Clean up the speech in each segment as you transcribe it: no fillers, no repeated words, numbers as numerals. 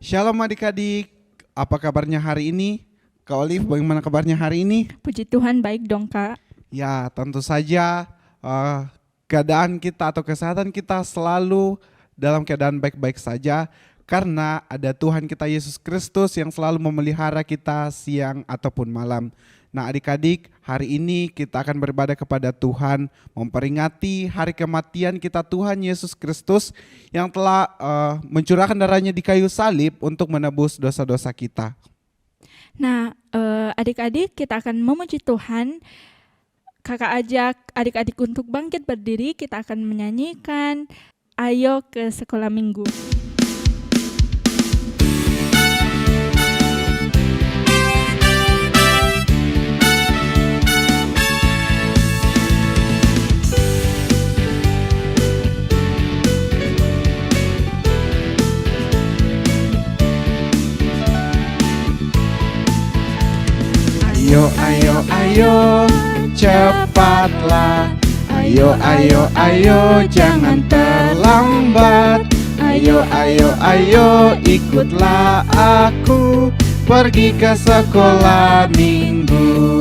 Shalom adik-adik, apa kabarnya hari ini? Kak Olive, bagaimana kabarnya hari ini? Puji Tuhan baik dong Kak. Ya, tentu saja eh, keadaan kita atau kesehatan kita selalu dalam keadaan baik-baik saja karena ada Tuhan kita Yesus Kristus yang selalu memelihara kita siang ataupun malam. Nah adik-adik, hari ini kita akan beribadah kepada Tuhan, memperingati hari kematian kita Tuhan Yesus Kristus yang telah mencurahkan darahnya di kayu salib untuk menebus dosa-dosa kita. Nah, adik-adik kita akan memuji Tuhan. Kakak ajak adik-adik untuk bangkit berdiri, kita akan menyanyikan Ayo ke Sekolah Minggu. Ayo, ayo, ayo, cepatlah. Ayo, ayo, ayo, jangan terlambat. Ayo, ayo, ayo, ikutlah aku pergi ke sekolah minggu.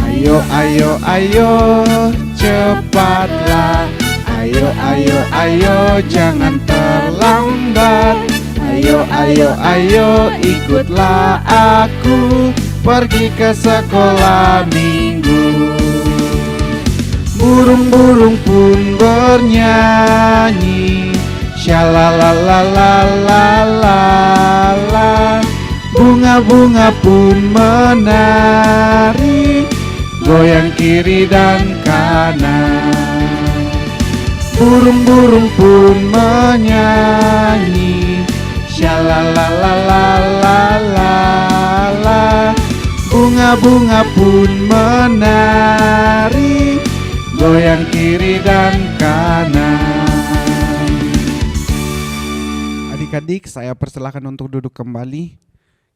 Ayo, ayo, ayo, cepatlah. Ayo, ayo, ayo, jangan terlambat. Ayo, ayo, ayo, ikutlah aku pergi ke sekolah minggu. Burung-burung pun bernyanyi, shalalalalala. Bunga-bunga pun menari, goyang kiri dan kanan. Burung-burung pun menyanyi, shalalalalala. Bunga-bunga pun menari, goyang kiri dan kanan. Adik-adik, saya persilahkan untuk duduk kembali.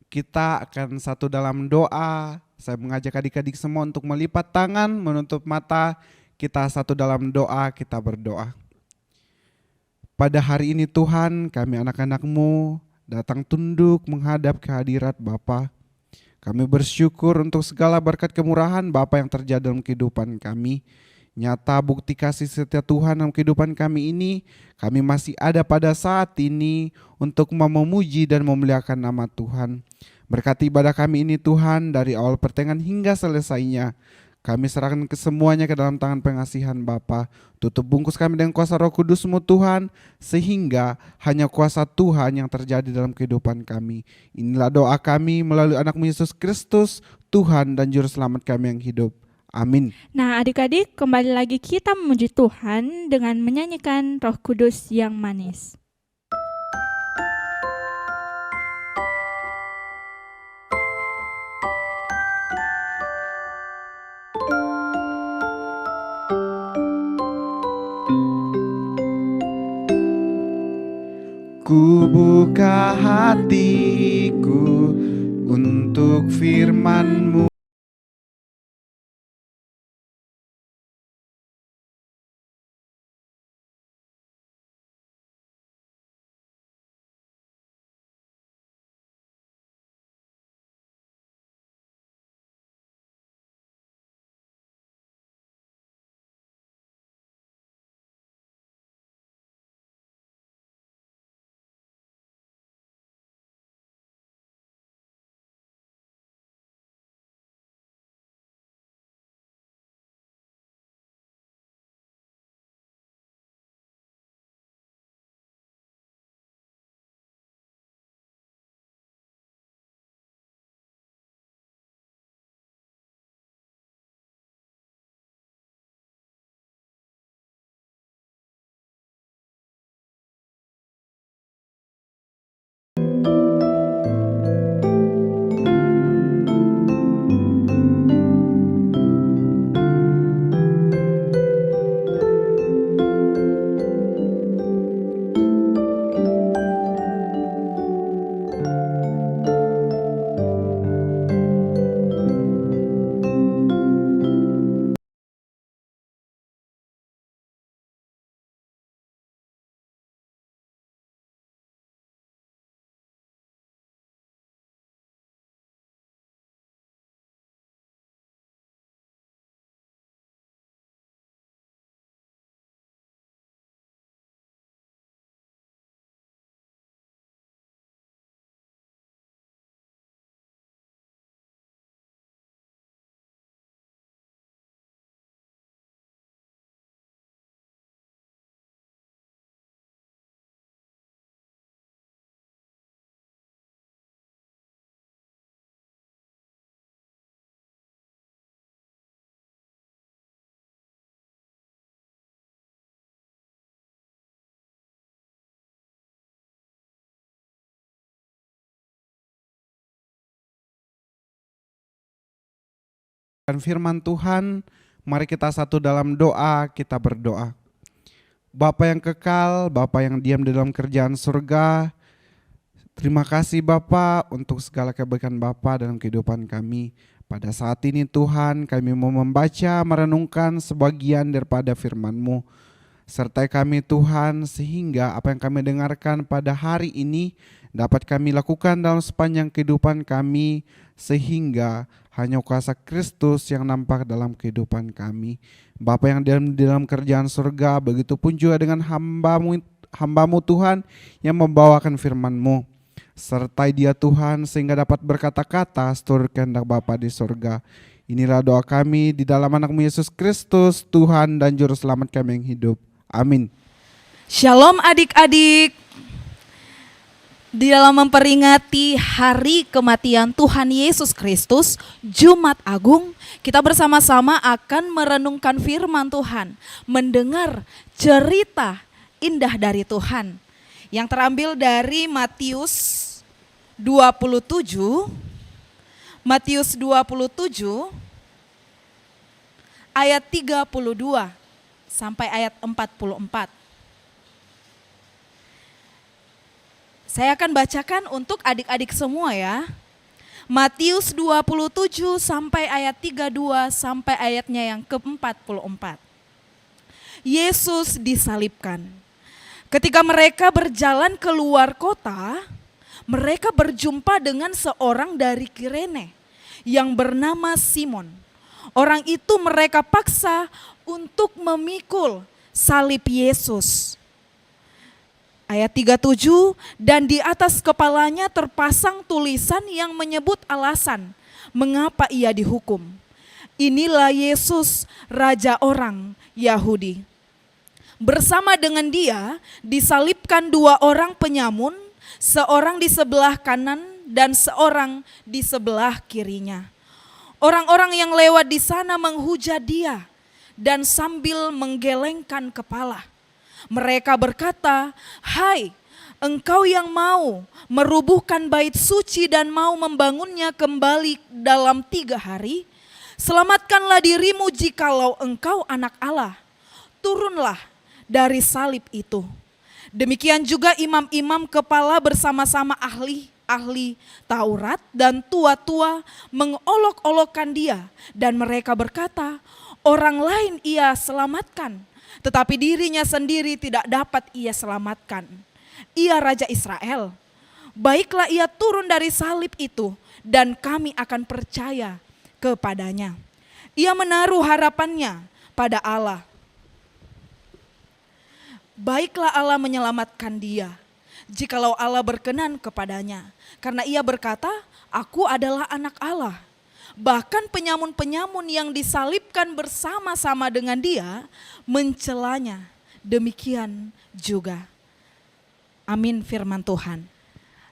Kita akan satu dalam doa. Saya mengajak adik-adik semua untuk melipat tangan, menutup mata. Kita satu dalam doa, kita berdoa. Pada hari ini Tuhan, kami anak-anak-Mu datang tunduk menghadap kehadirat Bapa. Kami bersyukur untuk segala berkat kemurahan Bapa yang terjadi dalam kehidupan kami. Nyata bukti kasih setia Tuhan dalam kehidupan kami ini, kami masih ada pada saat ini untuk memuji dan memuliakan nama Tuhan. Berkati ibadah kami ini Tuhan, dari awal pertengahan hingga selesainya. Kami serahkan kesemuanya ke dalam tangan pengasihan Bapa. Tutup bungkus kami dengan kuasa Roh Kudus-Mu Tuhan, sehingga hanya kuasa Tuhan yang terjadi dalam kehidupan kami. Inilah doa kami melalui anak-Mu Yesus Kristus, Tuhan dan Juru Selamat kami yang hidup. Amin. Nah, adik-adik kembali lagi kita memuji Tuhan dengan menyanyikan Roh Kudus yang manis. Ku buka hatiku untuk firman-Mu. Firman Tuhan, mari kita satu dalam doa, kita berdoa. Bapa yang kekal, Bapa yang diam di dalam kerjaan surga, terima kasih Bapa untuk segala kebaikan Bapa dalam kehidupan kami. Pada saat ini Tuhan, kami mau membaca, merenungkan sebagian daripada firman-Mu. Sertai kami Tuhan, sehingga apa yang kami dengarkan pada hari ini dapat kami lakukan dalam sepanjang kehidupan kami, sehingga hanya kuasa Kristus yang nampak dalam kehidupan kami. Bapa yang di dalam kerjaan surga, begitu pun juga dengan hamba-Mu Tuhan yang membawakan firman-Mu. Sertai dia Tuhan sehingga dapat berkata-kata seturut kehendak Bapa di surga. Inilah doa kami di dalam anak-Mu Yesus Kristus, Tuhan dan Juru Selamat kami yang hidup. Amin. Shalom adik-adik. Di dalam memperingati hari kematian Tuhan Yesus Kristus, Jumat Agung, kita bersama-sama akan merenungkan firman Tuhan, mendengar cerita indah dari Tuhan yang terambil dari Matius 27 ayat 32 sampai ayat 44. Saya akan bacakan untuk adik-adik semua ya. Matius 27 sampai ayat 32 sampai ayatnya yang ke-44. Yesus disalibkan. Ketika mereka berjalan keluar kota, mereka berjumpa dengan seorang dari Kirene yang bernama Simon. Orang itu mereka paksa untuk memikul salib Yesus. Ayat 37, dan di atas kepalanya terpasang tulisan yang menyebut alasan mengapa ia dihukum. Inilah Yesus, Raja orang Yahudi. Bersama dengan dia disalibkan dua orang penyamun, seorang di sebelah kanan dan seorang di sebelah kirinya. Orang-orang yang lewat di sana menghujat dia dan sambil menggelengkan kepala. Mereka berkata, "Hai, engkau yang mau merubuhkan bait suci dan mau membangunnya kembali dalam 3 hari, selamatkanlah dirimu jikalau engkau anak Allah. Turunlah dari salib itu." Demikian juga imam-imam kepala bersama-sama ahli Taurat dan tua-tua mengolok-olokkan dia, dan mereka berkata, "Orang lain ia selamatkan, tetapi dirinya sendiri tidak dapat ia selamatkan. Ia Raja Israel. Baiklah ia turun dari salib itu dan kami akan percaya kepadanya." Ia menaruh harapannya pada Allah. Baiklah Allah menyelamatkan dia, jikalau Allah berkenan kepadanya. Karena ia berkata, "Aku adalah anak Allah." Bahkan penyamun-penyamun yang disalibkan bersama-sama dengan dia mencelanya. Demikian juga. Amin firman Tuhan.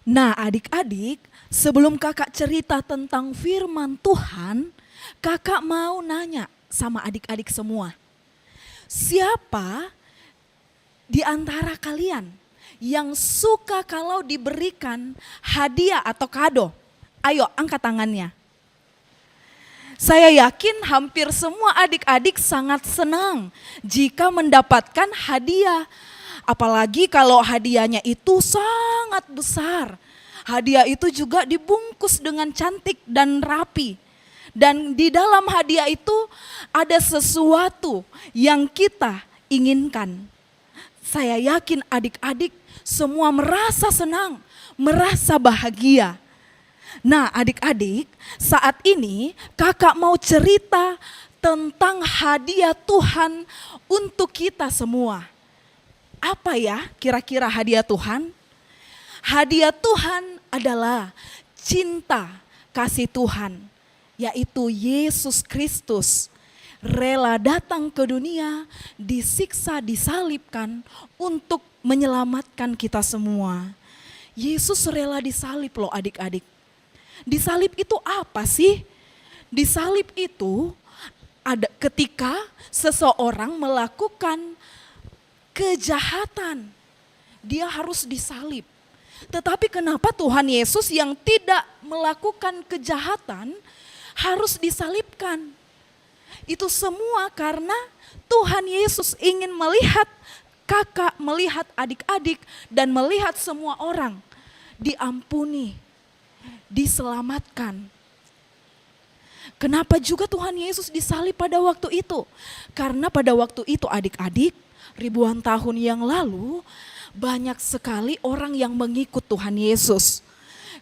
Nah adik-adik, sebelum kakak cerita tentang firman Tuhan, kakak mau nanya sama adik-adik semua. Siapa di antara kalian yang suka kalau diberikan hadiah atau kado? Ayo angkat tangannya. Saya yakin hampir semua adik-adik sangat senang jika mendapatkan hadiah. Apalagi kalau hadiahnya itu sangat besar. Hadiah itu juga dibungkus dengan cantik dan rapi. Dan di dalam hadiah itu ada sesuatu yang kita inginkan. Saya yakin adik-adik semua merasa senang, merasa bahagia. Nah adik-adik, saat ini kakak mau cerita tentang hadiah Tuhan untuk kita semua. Apa ya kira-kira hadiah Tuhan? Hadiah Tuhan adalah cinta kasih Tuhan, yaitu Yesus Kristus rela datang ke dunia, disiksa, disalibkan untuk menyelamatkan kita semua. Yesus rela disalib loh adik-adik. Disalib itu apa sih? Disalib itu ada ketika seseorang melakukan kejahatan, dia harus disalib. Tetapi kenapa Tuhan Yesus yang tidak melakukan kejahatan harus disalibkan? Itu semua karena Tuhan Yesus ingin melihat kakak, melihat adik-adik, dan melihat semua orang diampuni, diselamatkan. Kenapa juga Tuhan Yesus disalib pada waktu itu? Karena pada waktu itu adik-adik, ribuan tahun yang lalu banyak sekali orang yang mengikut Tuhan Yesus.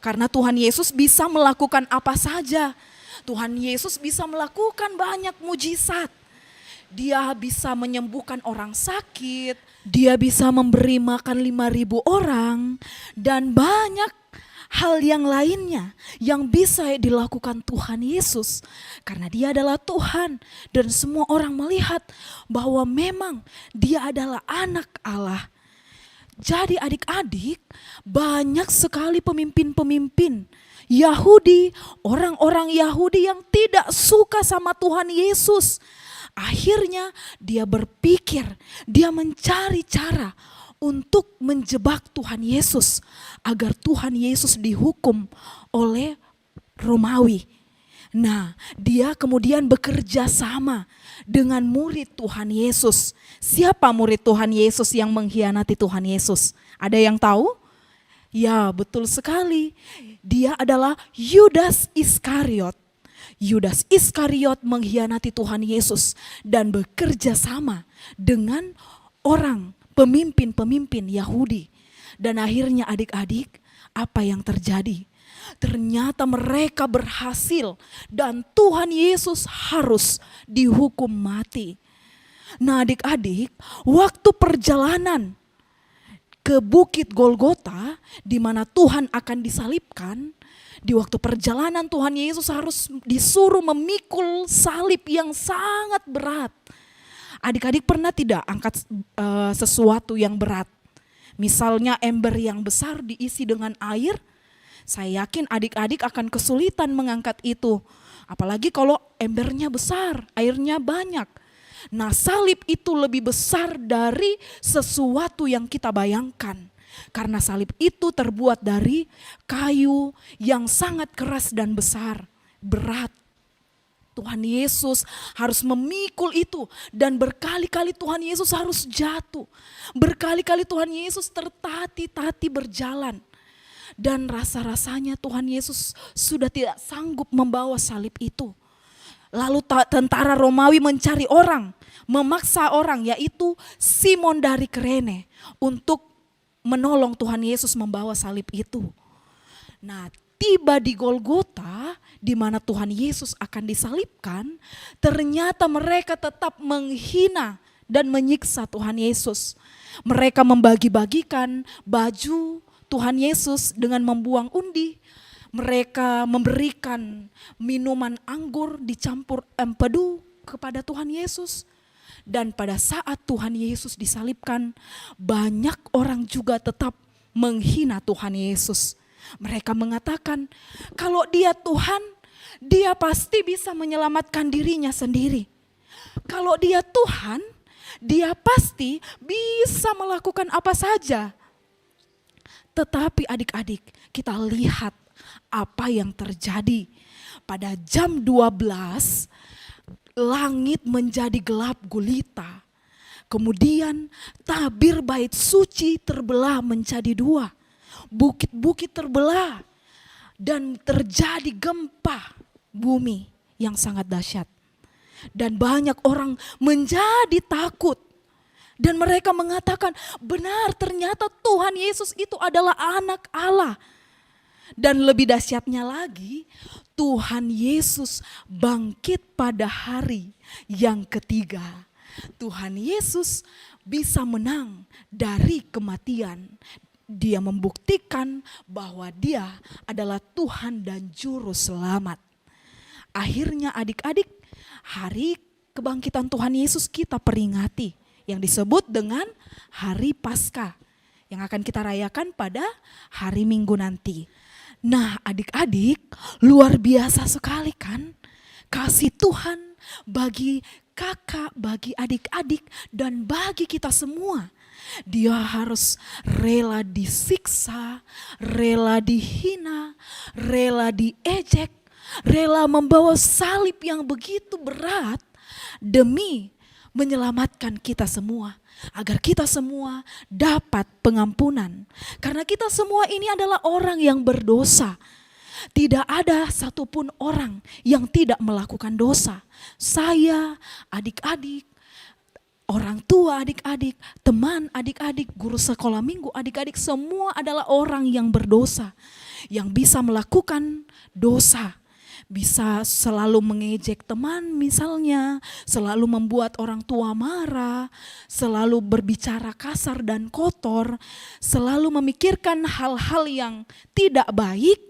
Karena Tuhan Yesus bisa melakukan apa saja. Tuhan Yesus bisa melakukan banyak mujizat. Dia bisa menyembuhkan orang sakit, dia bisa memberi makan 5.000 orang, dan banyak hal yang lainnya yang bisa dilakukan Tuhan Yesus. Karena dia adalah Tuhan dan semua orang melihat bahwa memang dia adalah anak Allah. Jadi adik-adik, banyak sekali pemimpin-pemimpin Yahudi, orang-orang Yahudi yang tidak suka sama Tuhan Yesus. Akhirnya dia berpikir, dia mencari cara untuk menjebak Tuhan Yesus agar Tuhan Yesus dihukum oleh Romawi. Nah, dia kemudian bekerja sama dengan murid Tuhan Yesus. Siapa murid Tuhan Yesus yang mengkhianati Tuhan Yesus? Ada yang tahu? Ya, betul sekali. Dia adalah Yudas Iskariot. Yudas Iskariot mengkhianati Tuhan Yesus dan bekerja sama dengan orang pemimpin-pemimpin Yahudi. Dan akhirnya adik-adik, apa yang terjadi? Ternyata mereka berhasil dan Tuhan Yesus harus dihukum mati. Nah adik-adik, waktu perjalanan ke Bukit Golgota di mana Tuhan akan disalibkan, di waktu perjalanan Tuhan Yesus harus disuruh memikul salib yang sangat berat. Adik-adik pernah tidak angkat sesuatu yang berat? Misalnya ember yang besar diisi dengan air, saya yakin adik-adik akan kesulitan mengangkat itu. Apalagi kalau embernya besar, airnya banyak. Nah, salib itu lebih besar dari sesuatu yang kita bayangkan. Karena salib itu terbuat dari kayu yang sangat keras dan besar, berat. Tuhan Yesus harus memikul itu dan berkali-kali Tuhan Yesus harus jatuh. Berkali-kali Tuhan Yesus tertati-tati berjalan. Dan rasa-rasanya Tuhan Yesus sudah tidak sanggup membawa salib itu. Lalu tentara Romawi mencari orang, memaksa orang yaitu Simon dari Kirene untuk menolong Tuhan Yesus membawa salib itu. Nah, tiba di Golgota di mana Tuhan Yesus akan disalibkan, ternyata mereka tetap menghina dan menyiksa Tuhan Yesus. Mereka membagi-bagikan baju Tuhan Yesus dengan membuang undi. Mereka memberikan minuman anggur dicampur empedu kepada Tuhan Yesus. Dan pada saat Tuhan Yesus disalibkan, banyak orang juga tetap menghina Tuhan Yesus. Mereka mengatakan, kalau dia Tuhan, dia pasti bisa menyelamatkan dirinya sendiri. Kalau dia Tuhan, dia pasti bisa melakukan apa saja. Tetapi adik-adik, kita lihat apa yang terjadi. Pada jam 12, langit menjadi gelap gulita. Kemudian tabir bait suci terbelah menjadi dua. Bukit-bukit terbelah dan terjadi gempa bumi yang sangat dahsyat. Dan banyak orang menjadi takut. Dan mereka mengatakan, benar ternyata Tuhan Yesus itu adalah anak Allah. Dan lebih dahsyatnya lagi, Tuhan Yesus bangkit pada hari yang ketiga. Tuhan Yesus bisa menang dari kematian. Dia membuktikan bahwa dia adalah Tuhan dan Juru Selamat. Akhirnya adik-adik, hari kebangkitan Tuhan Yesus kita peringati. Yang disebut dengan Hari Paskah yang akan kita rayakan pada hari Minggu nanti. Nah adik-adik, luar biasa sekali kan kasih Tuhan bagi kakak, bagi adik-adik dan bagi kita semua. Dia harus rela disiksa, rela dihina, rela diejek, rela membawa salib yang begitu berat demi menyelamatkan kita semua, agar kita semua dapat pengampunan. Karena kita semua ini adalah orang yang berdosa. Tidak ada satupun orang yang tidak melakukan dosa. Saya, adik-adik, orang tua adik-adik, teman adik-adik, guru sekolah minggu adik-adik, semua adalah orang yang berdosa, yang bisa melakukan dosa. Bisa selalu mengejek teman misalnya, selalu membuat orang tua marah, selalu berbicara kasar dan kotor, selalu memikirkan hal-hal yang tidak baik,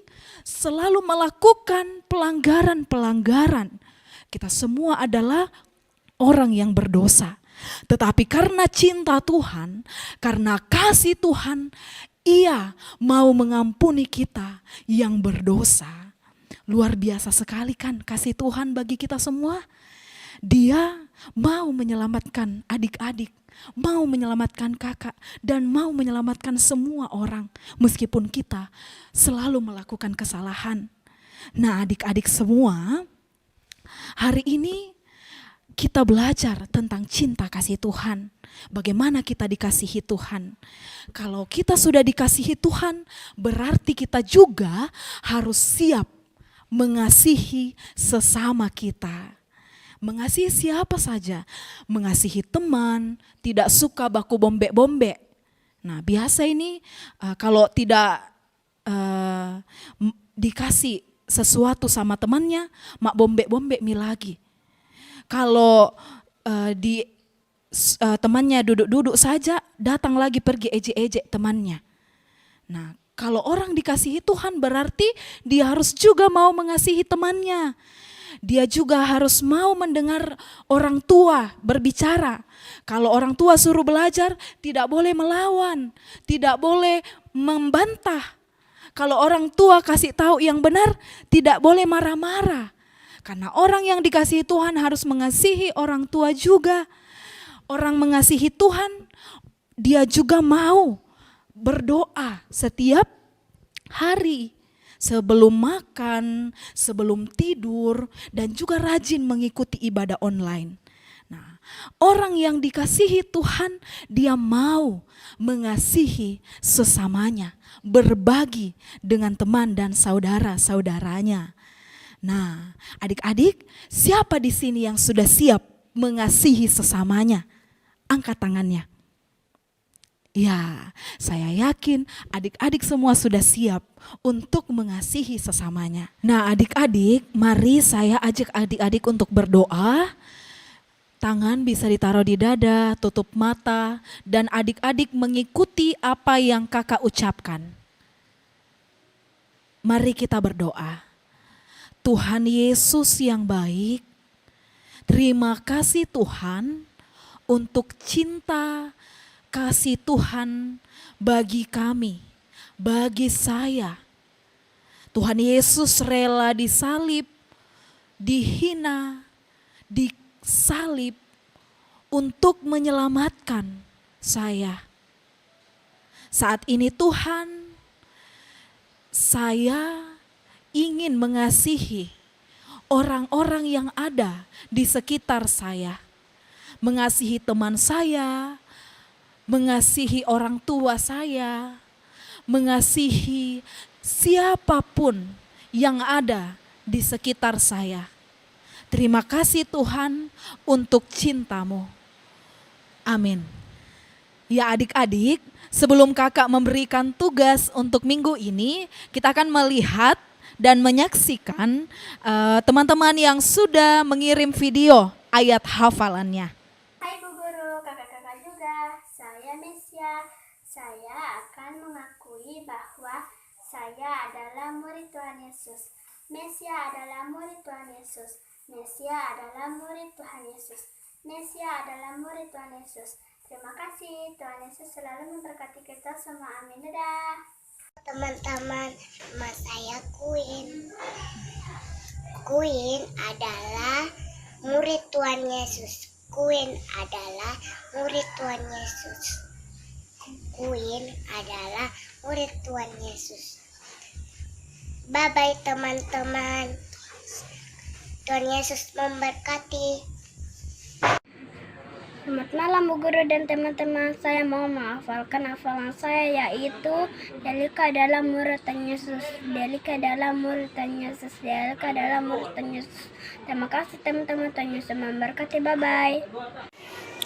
selalu melakukan pelanggaran-pelanggaran. Kita semua adalah orang yang berdosa. Tetapi karena cinta Tuhan, karena kasih Tuhan, Ia mau mengampuni kita yang berdosa. Luar biasa sekali kan kasih Tuhan bagi kita semua. Dia mau menyelamatkan adik-adik, mau menyelamatkan kakak, dan mau menyelamatkan semua orang. Meskipun kita selalu melakukan kesalahan. Nah, adik-adik semua, hari ini kita belajar tentang cinta kasih Tuhan. Bagaimana kita dikasihi Tuhan. Kalau kita sudah dikasihi Tuhan, berarti kita juga harus siap mengasihi sesama kita. Mengasihi siapa saja. Mengasihi teman, tidak suka baku bombe-bombe. Nah, biasa ini kalau tidak dikasih sesuatu sama temannya, mak bombe-bombe mi lagi. Kalau temannya duduk-duduk saja, datang lagi pergi ejek-ejek temannya. Nah, kalau orang dikasihi Tuhan berarti dia harus juga mau mengasihi temannya. Dia juga harus mau mendengar orang tua berbicara. Kalau orang tua suruh belajar, tidak boleh melawan, tidak boleh membantah. Kalau orang tua kasih tahu yang benar, tidak boleh marah-marah. Karena orang yang dikasihi Tuhan harus mengasihi orang tua juga. Orang mengasihi Tuhan, dia juga mau berdoa setiap hari, sebelum makan, sebelum tidur, dan juga rajin mengikuti ibadah online. Nah, orang yang dikasihi Tuhan, dia mau mengasihi sesamanya, berbagi dengan teman dan saudara-saudaranya. Nah, adik-adik, siapa di sini yang sudah siap mengasihi sesamanya? Angkat tangannya. Ya, saya yakin adik-adik semua sudah siap untuk mengasihi sesamanya. Nah, adik-adik, mari saya ajak adik-adik untuk berdoa. Tangan bisa ditaruh di dada, tutup mata, dan adik-adik mengikuti apa yang kakak ucapkan. Mari kita berdoa. Tuhan Yesus yang baik, terima kasih Tuhan untuk cinta kasih Tuhan bagi kami, bagi saya. Tuhan Yesus rela disalib, dihina, disalib untuk menyelamatkan saya. Saat ini Tuhan, saya ingin mengasihi orang-orang yang ada di sekitar saya. Mengasihi teman saya, mengasihi orang tua saya, mengasihi siapapun yang ada di sekitar saya. Terima kasih Tuhan untuk cinta-Mu. Amin. Ya adik-adik, sebelum kakak memberikan tugas untuk minggu ini, kita akan melihat dan menyaksikan teman-teman yang sudah mengirim video ayat hafalannya. Hai Bu Guru, kakak-kakak juga, saya Mesia. Saya akan mengakui bahwa saya adalah murid Tuhan Yesus. Mesia adalah murid Tuhan Yesus. Mesia adalah murid Tuhan Yesus. Mesia adalah murid Tuhan Yesus. Terima kasih, Tuhan Yesus selalu memberkati kita semua. Amin. Dadah. Teman-teman, nama saya Queen. Queen adalah murid Tuhan Yesus. Queen adalah murid Tuhan Yesus. Queen adalah murid Tuhan Yesus. Bye-bye teman-teman. Tuhan Yesus memberkati. Selamat malam Bu Guru dan teman-teman. Saya mau menghafalkan hafalan saya yaitu Delika adalah murid Tuhan Yesus. Delika adalah murid Tuhan Yesus. Delika adalah murid Tuhan Yesus. Terima kasih teman-teman, Tuhan Yesus memberkati. Bye-bye.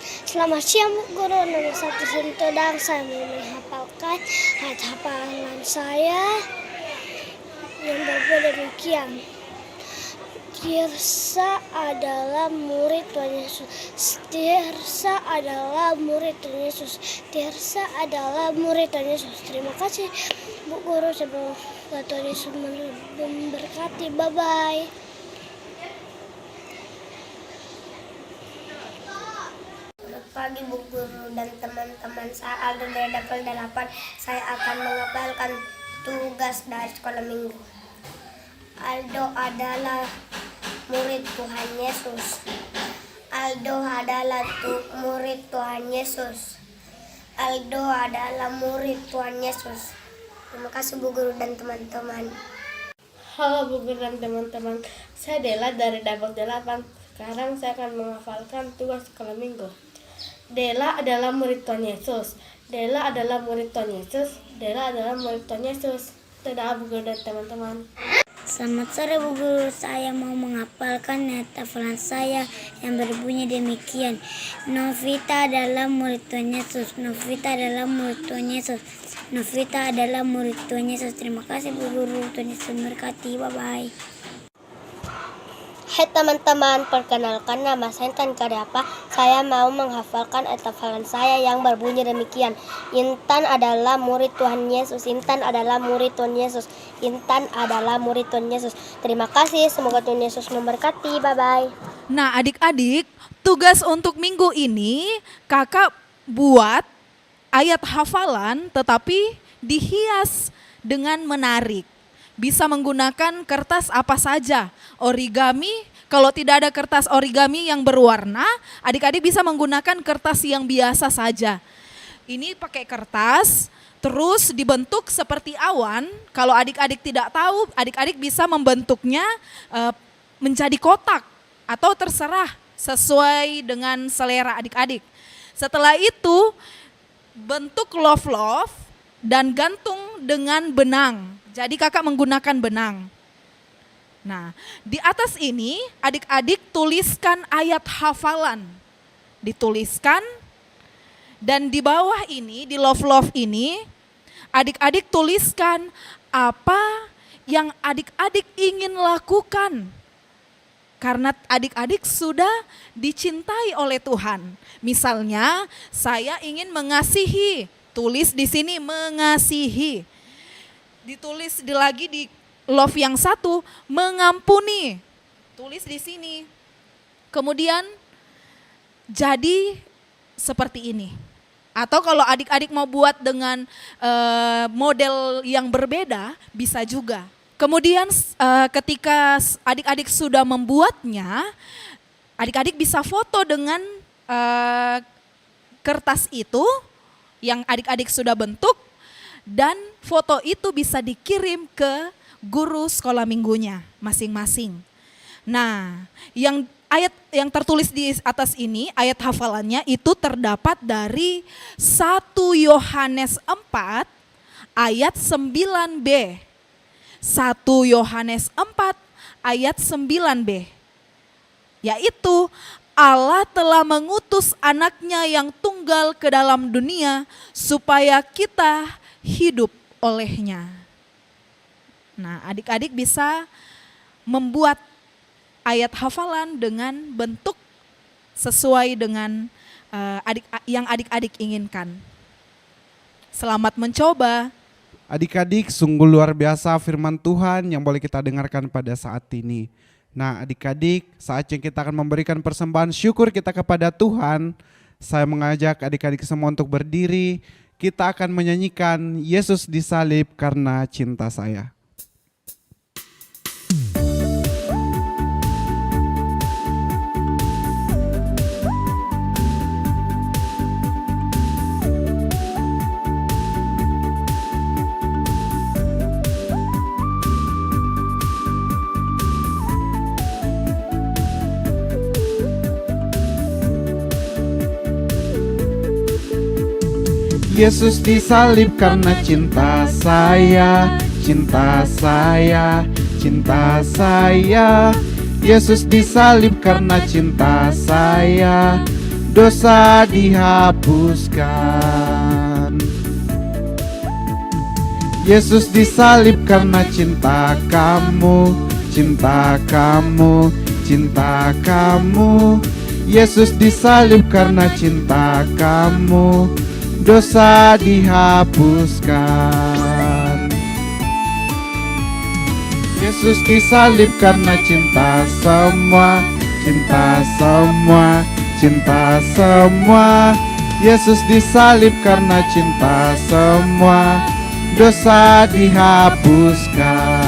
Selamat siang Bu Guru. Nama saya Sintodang. Saya mau menghafalkan ayat hafalan saya yang berbeda demikian. Tirsa adalah murid Tuhan Yesus. Tirsa adalah murid Tuhan Yesus. Tirsa adalah murid Tuhan Yesus. Terima kasih Bu Guru. Semoga Tuhan Yesus memberkati. Bye-bye. Selamat pagi Bu Guru dan teman-teman. Saya Aldo dari Dapil 8. Saya akan menghafalkan tugas dari sekolah minggu. Aldo adalah murid Tuhan Yesus. Aldo adalah murid Tuhan Yesus. Aldo adalah murid Tuhan Yesus. Terima kasih Bu Guru dan teman-teman. Halo Bu Guru dan teman-teman, saya Dela dari Dapil 8. Sekarang saya akan menghafalkan tugas sekolah minggu. Dela adalah murid Tuhan Yesus. Dela adalah murid Tuhan Yesus. Dela adalah murid Tuhan Yesus. Dadah Bu Guru dan teman-teman. Selamat sore Bu Guru, saya mau menghafalkan ayat hafalan saya yang berbunyi demikian. Novita adalah murid Tuhan Yesus. Novita adalah murid Tuhan Yesus. Novita adalah murid Tuhan Yesus. Terima kasih Bu Guru, Tuhan Yesus memberkati. Bye-bye. Hai teman-teman, perkenalkan nama saya Intan Karyapa. Saya mau menghafalkan ayat hafalan saya yang berbunyi demikian. Intan adalah murid Tuhan Yesus. Intan adalah murid Tuhan Yesus. Intan adalah murid Tuhan Yesus. Terima kasih, semoga Tuhan Yesus memberkati. Bye-bye. Nah adik-adik, tugas untuk minggu ini kakak buat ayat hafalan tetapi dihias dengan menarik. Bisa menggunakan kertas apa saja, origami. Kalau tidak ada kertas origami yang berwarna, adik-adik bisa menggunakan kertas yang biasa saja. Ini pakai kertas, terus dibentuk seperti awan. Kalau adik-adik tidak tahu, adik-adik bisa membentuknya menjadi kotak atau terserah sesuai dengan selera adik-adik. Setelah itu bentuk love-love dan gantung dengan benang. Jadi kakak menggunakan benang. Nah, di atas ini adik-adik tuliskan ayat hafalan. Dituliskan dan di bawah ini, di love-love ini, adik-adik tuliskan apa yang adik-adik ingin lakukan. Karena adik-adik sudah dicintai oleh Tuhan. Misalnya, saya ingin mengasihi. Tulis di sini mengasihi. Ditulis lagi di love yang satu, mengampuni. Tulis di sini. Kemudian jadi seperti ini. Atau kalau adik-adik mau buat dengan model yang berbeda, bisa juga. Kemudian ketika adik-adik sudah membuatnya, adik-adik bisa foto dengan kertas itu yang adik-adik sudah bentuk, dan foto itu bisa dikirim ke guru sekolah minggunya masing-masing. Nah, ayat yang tertulis di atas ini, ayat hafalannya itu terdapat dari 1 Yohanes 4 ayat 9b. 1 Yohanes 4 ayat 9b. Yaitu Allah telah mengutus anaknya yang tunggal ke dalam dunia supaya kita hidup olehnya. Nah, adik-adik bisa membuat ayat hafalan dengan bentuk sesuai dengan yang adik-adik inginkan. Selamat mencoba. Adik-adik, sungguh luar biasa firman Tuhan yang boleh kita dengarkan pada saat ini. Nah, adik-adik, saat yang kita akan memberikan persembahan syukur kita kepada Tuhan, saya mengajak adik-adik semua untuk berdiri. Kita akan menyanyikan Yesus disalib karena cinta saya. Yesus disalib karena cinta saya, cinta saya, cinta saya. Yesus disalib karena cinta saya, dosa dihapuskan. Yesus disalib karena cinta kamu, cinta kamu, cinta kamu. Yesus disalib karena cinta kamu, dosa dihapuskan. Yesus disalib karena cinta semua, cinta semua, cinta semua. Yesus disalib karena cinta semua, dosa dihapuskan.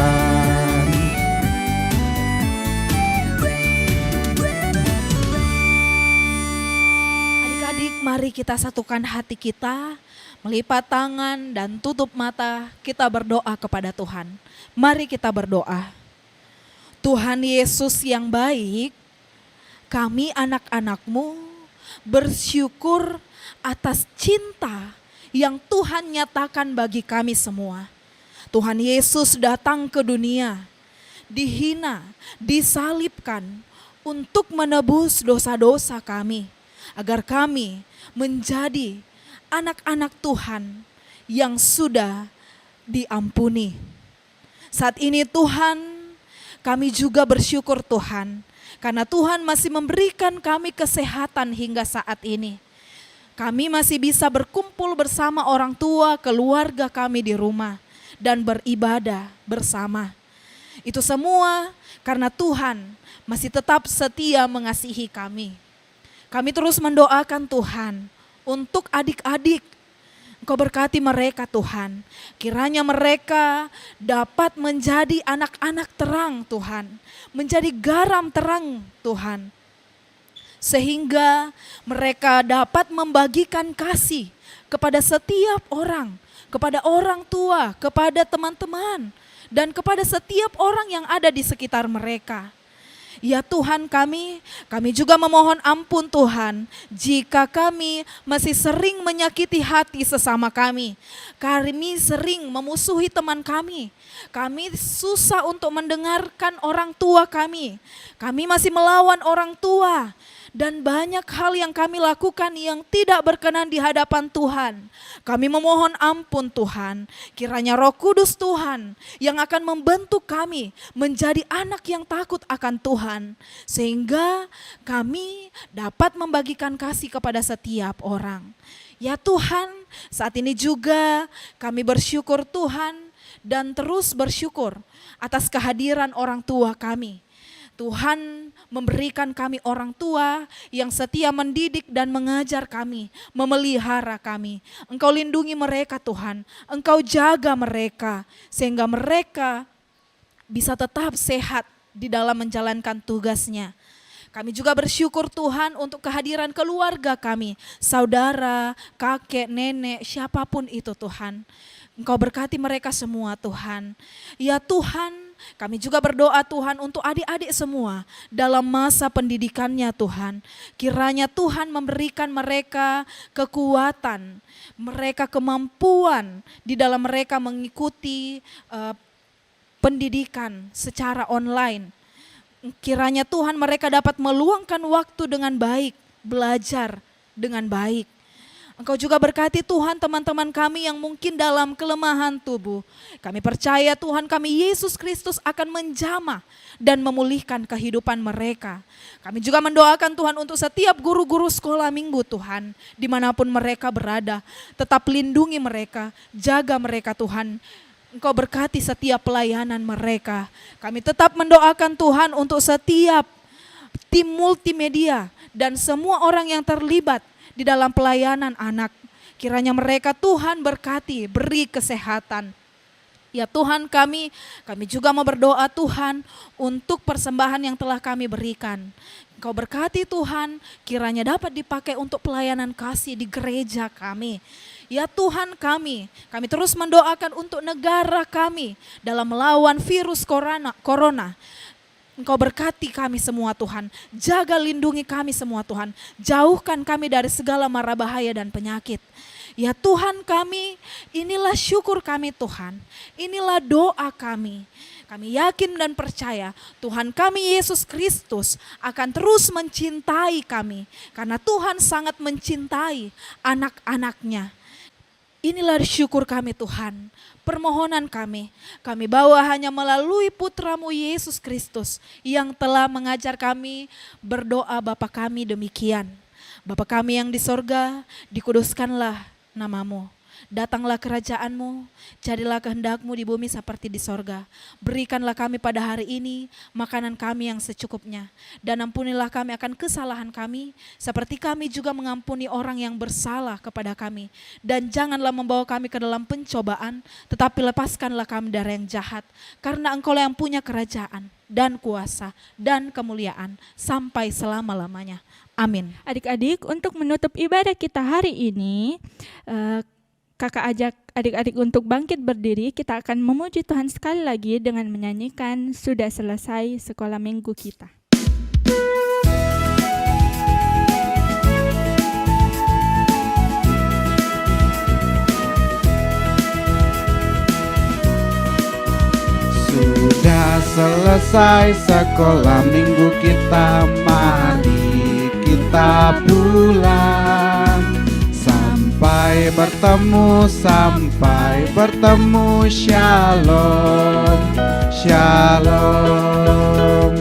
Adik-adik, mari kita satukan hati kita, melipat tangan dan tutup mata, kita berdoa kepada Tuhan. Mari kita berdoa. Tuhan Yesus yang baik, kami anak-anak-Mu bersyukur atas cinta yang Tuhan nyatakan bagi kami semua. Tuhan Yesus datang ke dunia, dihina, disalibkan untuk menebus dosa-dosa kami, agar kami menjadi anak-anak Tuhan yang sudah diampuni. Saat ini Tuhan, kami juga bersyukur Tuhan, karena Tuhan masih memberikan kami kesehatan hingga saat ini. Kami masih bisa berkumpul bersama orang tua, keluarga kami di rumah, dan beribadah bersama. Itu semua karena Tuhan masih tetap setia mengasihi kami. Kami terus mendoakan Tuhan untuk adik-adik. Engkau berkati mereka Tuhan, kiranya mereka dapat menjadi anak-anak terang Tuhan, menjadi garam terang Tuhan. Sehingga mereka dapat membagikan kasih kepada setiap orang, kepada orang tua, kepada teman-teman, dan kepada setiap orang yang ada di sekitar mereka. Ya Tuhan kami juga memohon ampun Tuhan jika kami masih sering menyakiti hati sesama kami. Kami sering memusuhi teman kami. Kami susah untuk mendengarkan orang tua kami. Kami masih melawan orang tua. Dan banyak hal yang kami lakukan yang tidak berkenan di hadapan Tuhan. Kami memohon ampun Tuhan, kiranya Roh Kudus Tuhan yang akan membentuk kami menjadi anak yang takut akan Tuhan. Sehingga kami dapat membagikan kasih kepada setiap orang. Ya Tuhan, saat ini juga kami bersyukur Tuhan dan terus bersyukur atas kehadiran orang tua kami. Tuhan memberikan kami orang tua yang setia mendidik dan mengajar kami, memelihara kami. Engkau lindungi mereka Tuhan, Engkau jaga mereka sehingga mereka bisa tetap sehat di dalam menjalankan tugasnya. Kami juga bersyukur Tuhan untuk kehadiran keluarga kami, saudara, kakek, nenek, siapapun itu Tuhan. Engkau berkati mereka semua Tuhan. Ya Tuhan, kami juga berdoa Tuhan untuk adik-adik semua dalam masa pendidikannya Tuhan. Kiranya Tuhan memberikan mereka kekuatan, mereka kemampuan di dalam mereka mengikuti pendidikan secara online. Kiranya Tuhan mereka dapat meluangkan waktu dengan baik, belajar dengan baik. Engkau juga berkati Tuhan teman-teman kami yang mungkin dalam kelemahan tubuh. Kami percaya Tuhan kami Yesus Kristus akan menjamah dan memulihkan kehidupan mereka. Kami juga mendoakan Tuhan untuk setiap guru-guru sekolah minggu Tuhan. Dimanapun mereka berada, tetap lindungi mereka, jaga mereka Tuhan. Engkau berkati setiap pelayanan mereka. Kami tetap mendoakan Tuhan untuk setiap tim multimedia dan semua orang yang terlibat di dalam pelayanan anak. Kiranya mereka Tuhan berkati, beri kesehatan. Ya Tuhan kami juga mau berdoa Tuhan untuk persembahan yang telah kami berikan. Engkau berkati Tuhan, kiranya dapat dipakai untuk pelayanan kasih di gereja kami. Ya Tuhan kami terus mendoakan untuk negara kami dalam melawan virus corona. Engkau berkati kami semua Tuhan, jaga lindungi kami semua Tuhan, jauhkan kami dari segala mara bahaya dan penyakit. Ya Tuhan kami, inilah syukur kami Tuhan, inilah doa kami. Kami yakin dan percaya Tuhan kami Yesus Kristus akan terus mencintai kami. Karena Tuhan sangat mencintai anak-anaknya. Inilah syukur kami Tuhan, permohonan kami bawa hanya melalui putramu Yesus Kristus yang telah mengajar kami berdoa Bapa kami demikian. Bapa kami yang di sorga, dikuduskanlah namamu. Datanglah kerajaanmu, jadilah kehendakmu di bumi seperti di sorga. Berikanlah kami pada hari ini makanan kami yang secukupnya. Dan ampunilah kami akan kesalahan kami, seperti kami juga mengampuni orang yang bersalah kepada kami. Dan janganlah membawa kami ke dalam pencobaan, tetapi lepaskanlah kami dari yang jahat. Karena Engkaulah yang punya kerajaan dan kuasa dan kemuliaan sampai selama-lamanya. Amin. Adik-adik, untuk menutup ibadah kita hari ini, kakak ajak adik-adik untuk bangkit berdiri. Kita akan memuji Tuhan sekali lagi dengan menyanyikan Sudah Selesai Sekolah Minggu Kita. Sudah selesai sekolah minggu kita, mari kita pulang. Sampai bertemu, shalom, shalom.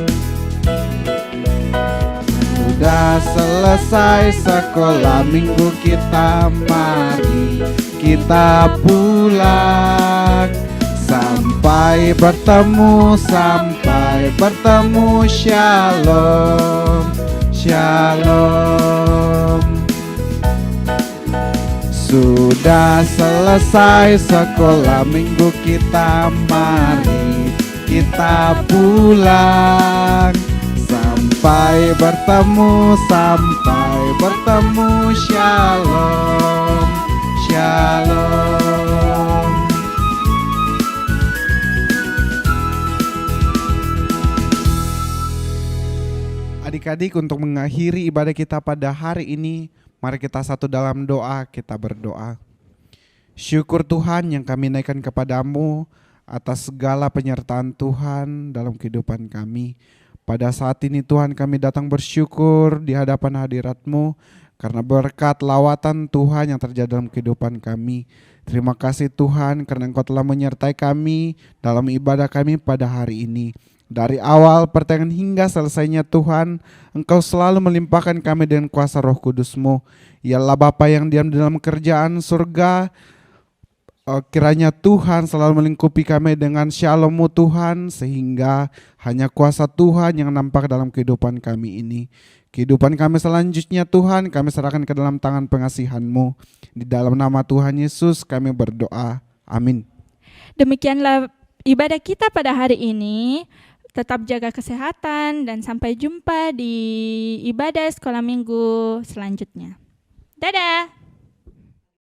Sudah selesai sekolah minggu kita, mari kita pulang. Sampai bertemu, shalom, shalom. Sudah selesai sekolah minggu kita, mari kita pulang. Sampai bertemu, shalom, shalom. Adik-adik, untuk mengakhiri ibadah kita pada hari ini, mari kita satu dalam doa, kita berdoa. Syukur Tuhan yang kami naikkan kepadamu atas segala penyertaan Tuhan dalam kehidupan kami. Pada saat ini Tuhan, kami datang bersyukur di hadapan hadirat-Mu karena berkat lawatan Tuhan yang terjadi dalam kehidupan kami. Terima kasih Tuhan karena Engkau telah menyertai kami dalam ibadah kami pada hari ini. Dari awal pertengahan hingga selesainya Tuhan, Engkau selalu melimpahkan kami dengan kuasa Roh Kudus-Mu. Yalah Bapa yang diam dalam kerjaan surga, kiranya Tuhan selalu melingkupi kami dengan shalom-Mu Tuhan, sehingga hanya kuasa Tuhan yang nampak dalam kehidupan kami ini. Kehidupan kami selanjutnya Tuhan, kami serahkan ke dalam tangan pengasihan-Mu. Di dalam nama Tuhan Yesus kami berdoa. Amin. Demikianlah ibadah kita pada hari ini. Tetap jaga kesehatan dan sampai jumpa di ibadah sekolah minggu selanjutnya. Dadah!